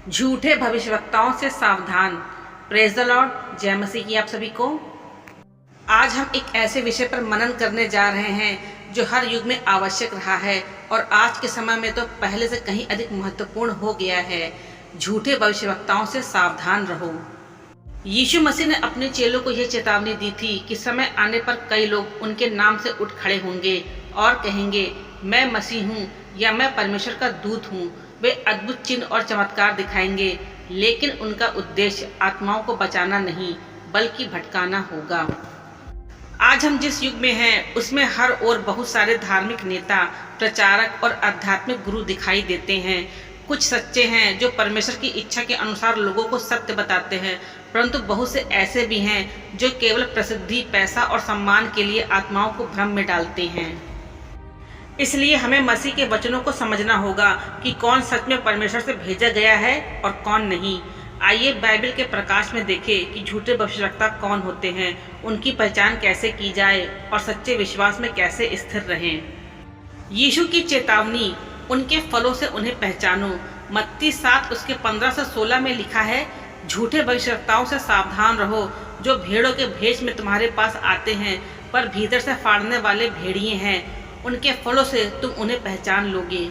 झूठे भविष्यवक्ताओं से सावधान। प्रेज द लॉर्ड, जय मसीह की आप सभी को। आज हम एक ऐसे विषय पर मनन करने जा रहे हैं जो हर युग में आवश्यक रहा है और आज के समय में तो पहले से कहीं अधिक महत्वपूर्ण हो गया है। झूठे भविष्यवक्ताओं से सावधान रहो। यीशु मसीह ने अपने चेलों को यह चेतावनी दी थी कि समय आने पर कई लोग उनके नाम से उठ खड़े होंगे और कहेंगे, मैं मसीह हूँ या मैं परमेश्वर का दूत हूँ। वे अद्भुत चिन्ह और चमत्कार दिखाएंगे, लेकिन उनका उद्देश्य आत्माओं को बचाना नहीं बल्कि भटकाना होगा। आज हम जिस युग में हैं उसमें हर ओर बहुत सारे धार्मिक नेता, प्रचारक और आध्यात्मिक गुरु दिखाई देते हैं। कुछ सच्चे हैं जो परमेश्वर की इच्छा के अनुसार लोगों को सत्य बताते हैं, परंतु बहुत से ऐसे भी हैं जो केवल प्रसिद्धि, पैसा और सम्मान के लिए आत्माओं को भ्रम में डालते हैं। इसलिए हमें मसीह के वचनों को समझना होगा कि कौन सच में परमेश्वर से भेजा गया है और कौन नहीं। आइए बाइबल के प्रकाश में देखें कि झूठे भविष्यवक्ता कौन होते हैं, उनकी पहचान कैसे की जाए और सच्चे विश्वास में कैसे स्थिर रहें। यीशु की चेतावनी, उनके फलों से उन्हें पहचानो। मत्ती 7 उसके 15 से 16 में लिखा है, झूठे भविष्यवक्ताओं से सावधान रहो जो भेड़ों के भेष में तुम्हारे पास आते हैं पर भीतर से फाड़ने वाले भेड़िए हैं। उनके फलों से तुम उन्हें पहचान लोगे।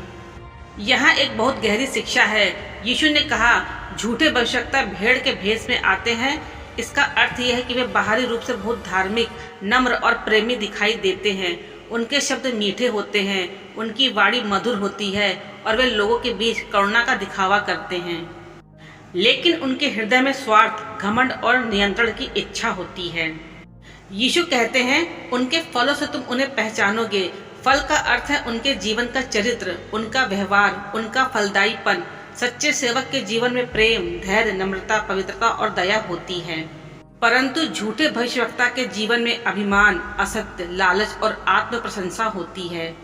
यहाँ एक बहुत गहरी शिक्षा है। यीशु ने कहा, झूठे भविष्यवक्ता भेड़ के भेष में आते हैं। इसका अर्थ यह है कि वे बाहरी रूप से बहुत धार्मिक, नम्र और प्रेमी दिखाई देते हैं। उनके शब्द मीठे होते हैं, उनकी वाणी मधुर होती है और वे लोगों के बीच करुणा का दिखावा करते हैं, लेकिन उनके हृदय में स्वार्थ, घमंड और नियंत्रण की इच्छा होती है। यीशु कहते हैं, उनके फलों से तुम उन्हें पहचानोगे। फल का अर्थ है उनके जीवन का चरित्र, उनका व्यवहार, उनका फलदायीपन। सच्चे सेवक के जीवन में प्रेम, धैर्य, नम्रता, पवित्रता और दया होती है, परंतु झूठे भविष्यवक्ता के जीवन में अभिमान, असत्य, लालच और आत्म प्रशंसा होती है।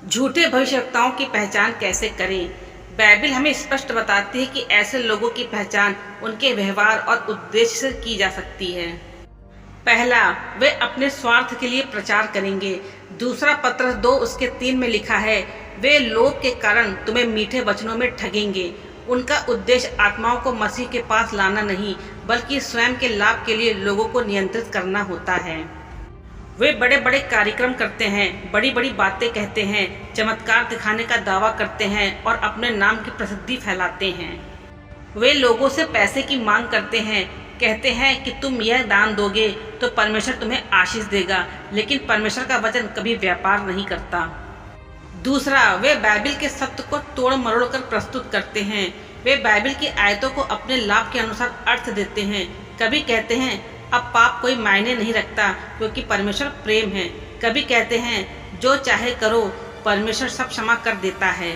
झूठे भविष्यवक्ताओं की पहचान कैसे करें? बाइबल हमें स्पष्ट बताती है कि ऐसे लोगों की पहचान उनके व्यवहार और उद्देश्य से की जा सकती है। पहला, वे अपने स्वार्थ के लिए प्रचार करेंगे। दूसरा पत्र 2 उसके 3 में लिखा है, वे लोभ के कारण तुम्हें मीठे वचनों में ठगेंगे। उनका उद्देश्य आत्माओं को मसीह के पास लाना नहीं बल्कि स्वयं के लाभ के लिए लोगों को नियंत्रित करना होता है। वे बड़े बड़े कार्यक्रम करते हैं, बड़ी बड़ी बातें कहते हैं, चमत्कार दिखाने का दावा करते हैं और अपने नाम की प्रसिद्धि फैलाते हैं। वे लोगों से पैसे की मांग करते हैं, कहते हैं कि तुम यह दान दोगे तो परमेश्वर तुम्हें आशीष देगा, लेकिन परमेश्वर का वचन कभी व्यापार नहीं करता। दूसरा, वे बाइबल के सत्य को तोड़ मरोड़ कर प्रस्तुत करते हैं। वे बाइबल की आयतों को अपने लाभ के अनुसार अर्थ देते हैं। कभी कहते हैं, अब पाप कोई मायने नहीं रखता क्योंकि परमेश्वर प्रेम है। कभी कहते हैं, जो चाहे करो, परमेश्वर सब क्षमा कर देता है।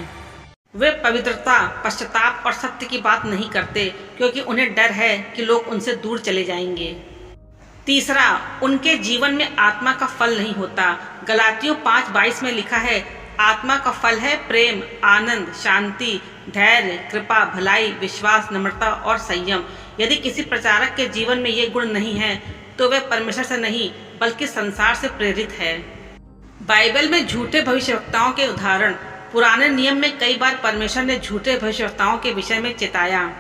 वे पवित्रता, पश्चाताप और सत्य की बात नहीं करते क्योंकि उन्हें डर है कि लोग उनसे दूर चले जाएंगे। तीसरा, उनके जीवन में आत्मा का फल नहीं होता। गलातियों 5:22 में लिखा है, आत्मा का फल है प्रेम, आनंद, शांति, धैर्य, कृपा, भलाई, विश्वास, नम्रता और संयम। यदि किसी प्रचारक के जीवन में ये गुण नहीं है तो वे परमेश्वर से नहीं बल्कि संसार से प्रेरित है। बाइबल में झूठे भविष्यवक्ताओं के उदाहरण। पुराने नियम में कई बार परमेश्वर ने झूठे भविष्यवक्ताओं के विषय में चेताया।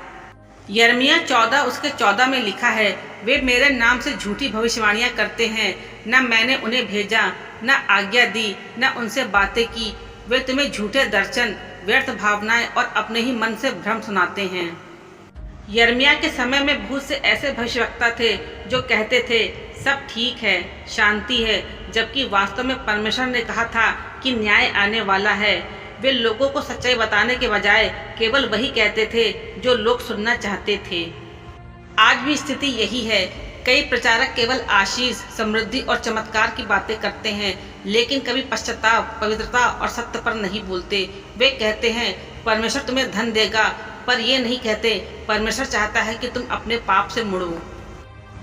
यिर्मयाह 14 उसके 14 में लिखा है, वे मेरे नाम से झूठी भविष्यवाणियां करते हैं, न मैंने उन्हें भेजा, न आज्ञा दी, न उनसे बातें की। वे तुम्हें झूठे दर्शन, व्यर्थ भावनाएं और अपने ही मन से भ्रम सुनाते हैं। यिर्मयाह के समय में बहुत से ऐसे भविष्यवक्ता थे जो कहते थे, सब ठीक है, शांति है, जबकि वास्तव में परमेश्वर ने कहा था कि न्याय आने वाला है। वे लोगों को सच्चाई बताने के बजाय केवल वही कहते थे जो लोग सुनना चाहते थे। आज भी स्थिति यही है। कई प्रचारक केवल आशीष, समृद्धि और चमत्कार की बातें करते हैं, लेकिन कभी पश्चाताप, पवित्रता और सत्य पर नहीं बोलते। वे कहते हैं, परमेश्वर तुम्हें धन देगा, पर ये नहीं कहते, परमेश्वर चाहता है कि तुम अपने पाप से मुड़ो।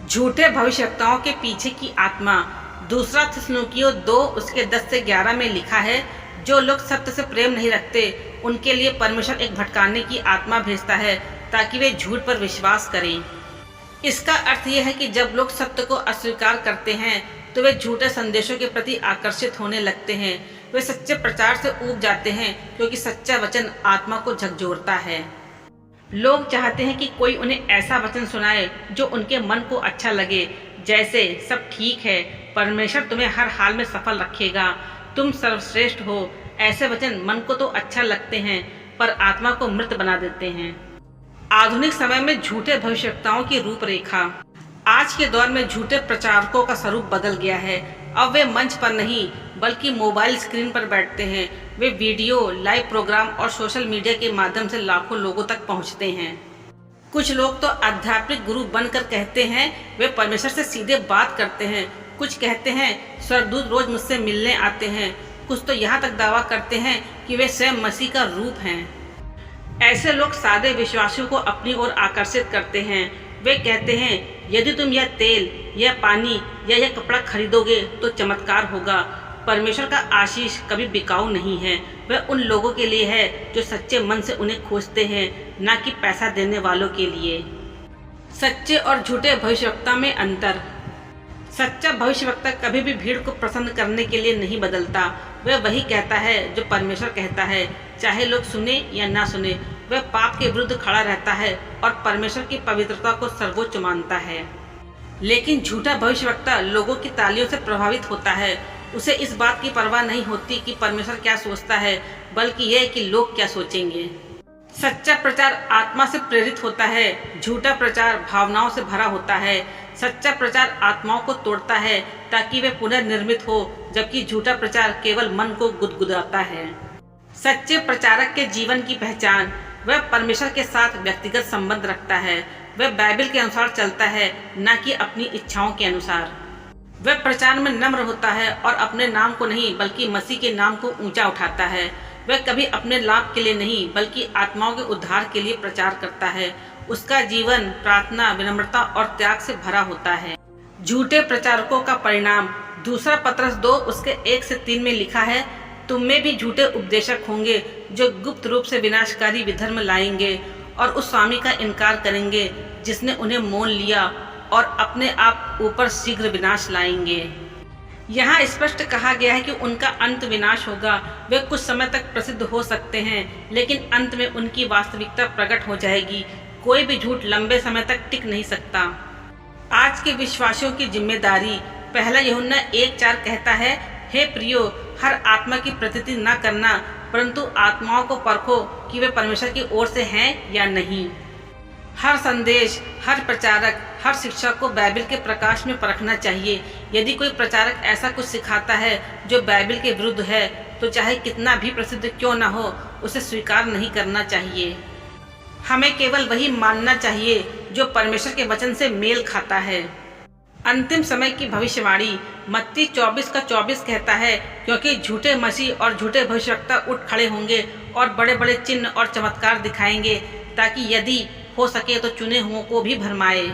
झूठे भविष्यवक्ताओं के पीछे की आत्मा। दूसरा थिस्सलुनीकियों 2 उसके 10 से 11 में लिखा है, जो लोग सत्य से प्रेम नहीं रखते उनके लिए परमेश्वर एक भटकाने की आत्मा भेजता है ताकि वे झूठ पर विश्वास करें। इसका अर्थ यह है कि जब लोग सत्य को अस्वीकार करते हैं तो वे झूठे संदेशों के प्रति आकर्षित होने लगते हैं। वे सच्चे प्रचार से ऊब जाते हैं क्योंकि सच्चा वचन आत्मा को झकझोरता है। लोग चाहते हैं कि कोई उन्हें ऐसा वचन सुनाए जो उनके मन को अच्छा लगे, जैसे सब ठीक है, परमेश्वर तुम्हें हर हाल में सफल रखेगा, तुम सर्वश्रेष्ठ हो। ऐसे वचन मन को तो अच्छा लगते हैं पर आत्मा को मृत बना देते हैं। आधुनिक समय में झूठे भविष्यवक्ताओं की रूपरेखा। आज के दौर में झूठे प्रचारकों का स्वरूप बदल गया है। अब वे मंच पर नहीं बल्कि मोबाइल स्क्रीन पर बैठते हैं। वे वीडियो, लाइव प्रोग्राम और सोशल मीडिया के माध्यम से लाखों लोगों तक पहुंचते हैं। कुछ लोग तो आध्यात्मिक गुरु बनकर कहते हैं वे परमेश्वर से सीधे बात करते हैं। कुछ कहते हैं स्वर्गदूत रोज मुझसे मिलने आते हैं। कुछ तो यहाँ तक दावा करते हैं कि वे स्वयं मसीह का रूप हैं। ऐसे लोग सादे विश्वासियों को अपनी ओर आकर्षित करते हैं। वे कहते हैं यदि तुम यह तेल, यह पानी या यह कपड़ा खरीदोगे तो चमत्कार होगा। परमेश्वर का आशीष कभी बिकाऊ नहीं है। वह उन लोगों के लिए है जो सच्चे मन से उन्हें खोजते हैं, न कि पैसा देने वालों के लिए। सच्चे और झूठे भविष्यवक्ता में अंतर। सच्चा भविष्यवक्ता कभी भी भीड़ को प्रसन्न करने के लिए नहीं बदलता। वह वही कहता है जो परमेश्वर कहता है, चाहे लोग सुने या ना सुने। वह पाप के विरुद्ध खड़ा रहता है और परमेश्वर की पवित्रता को सर्वोच्च मानता है। लेकिन झूठा भविष्यवक्ता लोगों की तालियों से प्रभावित होता है। उसे इस बात की परवाह नहीं होती कि परमेश्वर क्या सोचता है, बल्कि यह कि लोग क्या सोचेंगे। सच्चा प्रचार आत्मा से प्रेरित होता है, झूठा प्रचार भावनाओं से भरा होता है। सच्चा प्रचार आत्माओं को तोड़ता है ताकि वे पुनर्निर्मित हो, जबकि झूठा प्रचार केवल मन को गुदगुदाता है। सच्चे प्रचारक के जीवन की पहचान। वह परमेश्वर के साथ व्यक्तिगत संबंध रखता है। वह बाइबल के अनुसार चलता है, न कि अपनी इच्छाओं के अनुसार। वह प्रचार में नम्र होता है और अपने नाम को नहीं बल्कि मसीह के नाम को ऊंचा उठाता है। वह कभी अपने लाभ के लिए नहीं बल्कि आत्माओं के उद्धार के लिए प्रचार करता है। उसका जीवन प्रार्थना, विनम्रता और त्याग से भरा होता है। झूठे प्रचारकों का परिणाम। दूसरा पत्रस 2 उसके 1 से 3 में लिखा है, तुम में भी झूठे उपदेशक होंगे जो गुप्त रूप से विनाशकारी विधर्म लाएंगे और उस स्वामी का इनकार करेंगे जिसने उन्हें मोल लिया, और अपने आप ऊपर शीघ्र विनाश लाएंगे। यहाँ स्पष्ट कहा गया है कि उनका अंत विनाश होगा। वे कुछ समय तक प्रसिद्ध हो सकते हैं, लेकिन अंत में उनकी वास्तविकता प्रकट हो जाएगी। कोई भी झूठ लंबे समय तक टिक नहीं सकता। आज के विश्वासियों की जिम्मेदारी। पहला यूहन्ना 1:4 कहता है, हे प्रियो, हर आत्मा की प्रतीति न करना, परंतु आत्माओं को परखो कि वे परमेश्वर की ओर से हैं या नहीं। हर संदेश, हर प्रचारक, हर शिक्षक को बाइबल के प्रकाश में परखना चाहिए। यदि कोई प्रचारक ऐसा कुछ सिखाता है जो बाइबल के विरुद्ध है, तो चाहे कितना भी प्रसिद्ध क्यों न हो, उसे स्वीकार नहीं करना चाहिए। हमें केवल वही मानना चाहिए जो परमेश्वर के वचन से मेल खाता है। अंतिम समय की भविष्यवाणी। मत्ती 24:24 कहता है, क्योंकि झूठे मसीह और झूठे भविष्यवक्ता उठ खड़े होंगे और बड़े बड़े चिन्ह और चमत्कार दिखाएंगे, ताकि यदि हो सके तो चुने हुओं को भी भरमाए।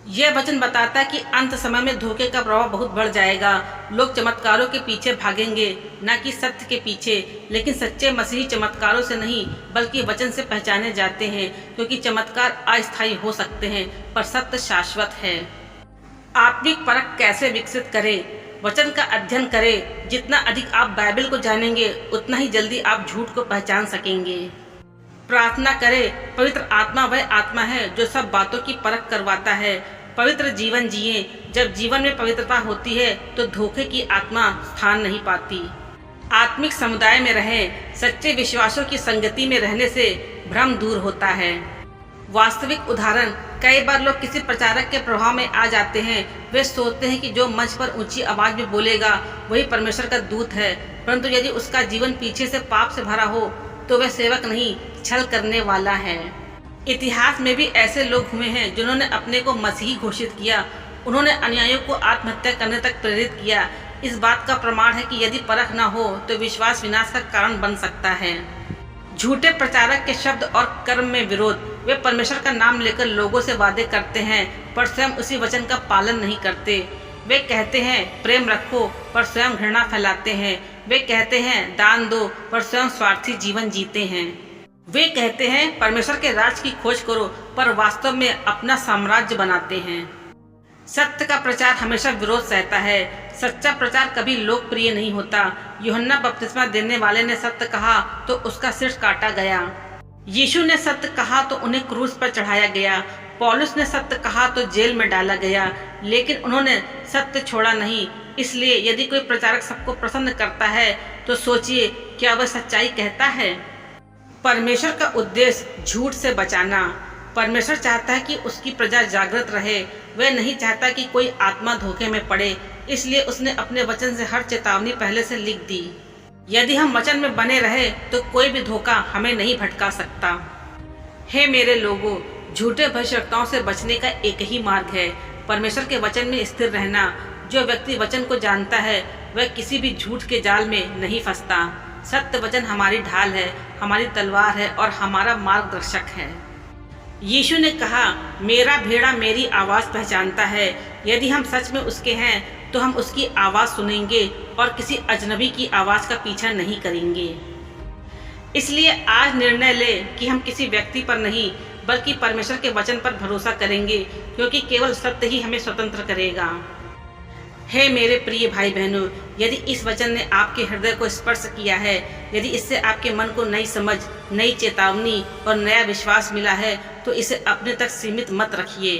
यह वचन बताता है कि अंत समय में धोखे का प्रभाव बहुत बढ़ जाएगा। लोग चमत्कारों के पीछे भागेंगे, न कि सत्य के पीछे। लेकिन सच्चे मसीही चमत्कारों से नहीं बल्कि वचन से पहचाने जाते हैं, क्योंकि चमत्कार अस्थायी हो सकते हैं पर सत्य शाश्वत है। आत्मिक परख कैसे विकसित करें? वचन का अध्ययन करें। जितना अधिक आप बाइबल को जानेंगे, उतना ही जल्दी आप झूठ को पहचान सकेंगे। प्रार्थना करें। पवित्र आत्मा वह आत्मा है जो सब बातों की परख करवाता है। पवित्र जीवन जिए। जब जीवन में पवित्रता होती है तो धोखे की आत्मा स्थान नहीं पाती। आत्मिक समुदाय में रहें। सच्चे विश्वासों की संगति में रहने से भ्रम दूर होता है। वास्तविक उदाहरण। कई बार लोग किसी प्रचारक के प्रभाव में आ जाते हैं। वे सोचते हैं कि जो मंच पर ऊंची आवाज में बोलेगा वही परमेश्वर का दूत है, परंतु यदि उसका जीवन पीछे से पाप से भरा हो तो वह सेवक नहीं, छल करने वाला है। इतिहास में भी ऐसे लोग हुए हैं जिन्होंने अपने को मसीही घोषित किया। उन्होंने अनुयायियों को आत्महत्या करने तक प्रेरित किया। इस बात का प्रमाण है कि यदि परख न हो तो विश्वास विनाश का कारण बन सकता है। झूठे प्रचारक के शब्द और कर्म में विरोध। वे परमेश्वर का नाम लेकर लोगों से वादे करते हैं पर स्वयं उसी वचन का पालन नहीं करते। वे कहते हैं प्रेम रखो पर स्वयं घृणा फैलाते हैं। वे कहते हैं दान दो पर स्वयं स्वार्थी जीवन जीते हैं। वे कहते हैं परमेश्वर के राज की खोज करो पर वास्तव में अपना साम्राज्य बनाते हैं। सत्य का प्रचार हमेशा विरोध सहता है। सच्चा प्रचार कभी लोकप्रिय नहीं होता। यूहन्ना बपतिस्मा देने वाले ने सत्य कहा तो उसका सिर काटा गया। यीशु ने सत्य कहा तो उन्हें क्रूस पर चढ़ाया गया। पौलुस ने सत्य कहा तो जेल में डाला गया, लेकिन उन्होंने सत्य छोड़ा नहीं। इसलिए यदि कोई प्रचारक सबको प्रसन्न करता है तो सोचिए, क्या वह सच्चाई कहता है? परमेश्वर का उद्देश्य झूठ से बचाना। परमेश्वर चाहता है कि उसकी प्रजा जागृत रहे। वह नहीं चाहता कि कोई आत्मा धोखे में पड़े। इसलिए उसने अपने वचन से हर चेतावनी पहले से लिख दी। यदि हम वचन में बने रहे तो कोई भी धोखा हमें नहीं भटका सकता। हे मेरे लोगों, झूठे भविष्यवक्ताओं से बचने का एक ही मार्ग है, परमेश्वर के वचन में स्थिर रहना। जो व्यक्ति वचन को जानता है वह किसी भी झूठ के जाल में नहीं फंसता। सत्य वचन हमारी ढाल है, हमारी तलवार है और हमारा मार्गदर्शक है। यीशु ने कहा, मेरा भेड़ा मेरी आवाज़ पहचानता है। यदि हम सच में उसके हैं तो हम उसकी आवाज़ सुनेंगे और किसी अजनबी की आवाज़ का पीछा नहीं करेंगे। इसलिए आज निर्णय लें कि हम किसी व्यक्ति पर नहीं बल्कि परमेश्वर के वचन पर भरोसा करेंगे, क्योंकि केवल सत्य ही हमें स्वतंत्र करेगा। हे मेरे प्रिय भाई बहनों, यदि इस वचन ने आपके हृदय को स्पर्श किया है, यदि इससे आपके मन को नई समझ, नई चेतावनी और नया विश्वास मिला है, तो इसे अपने तक सीमित मत रखिए।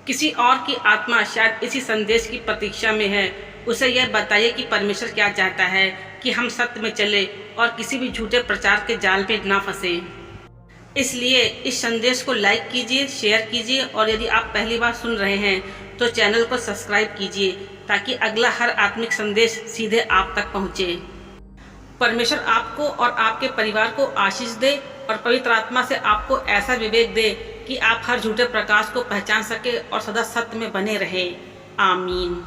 किसी और की आत्मा शायद इसी संदेश की प्रतीक्षा में है। उसे यह बताइए कि परमेश्वर क्या चाहता है, कि हम सत्य में चले और किसी भी झूठे प्रचार के जाल में ना फंसे। इसलिए इस संदेश को लाइक कीजिए, शेयर कीजिए और यदि आप पहली बार सुन रहे हैं तो चैनल को सब्सक्राइब कीजिए, ताकि अगला हर आत्मिक संदेश सीधे आप तक पहुंचे। परमेश्वर आपको और आपके परिवार को आशीष दे और पवित्र आत्मा से आपको ऐसा विवेक दे कि आप हर झूठे प्रकाश को पहचान सके और सदा सत्य में बने रहे। आमीन।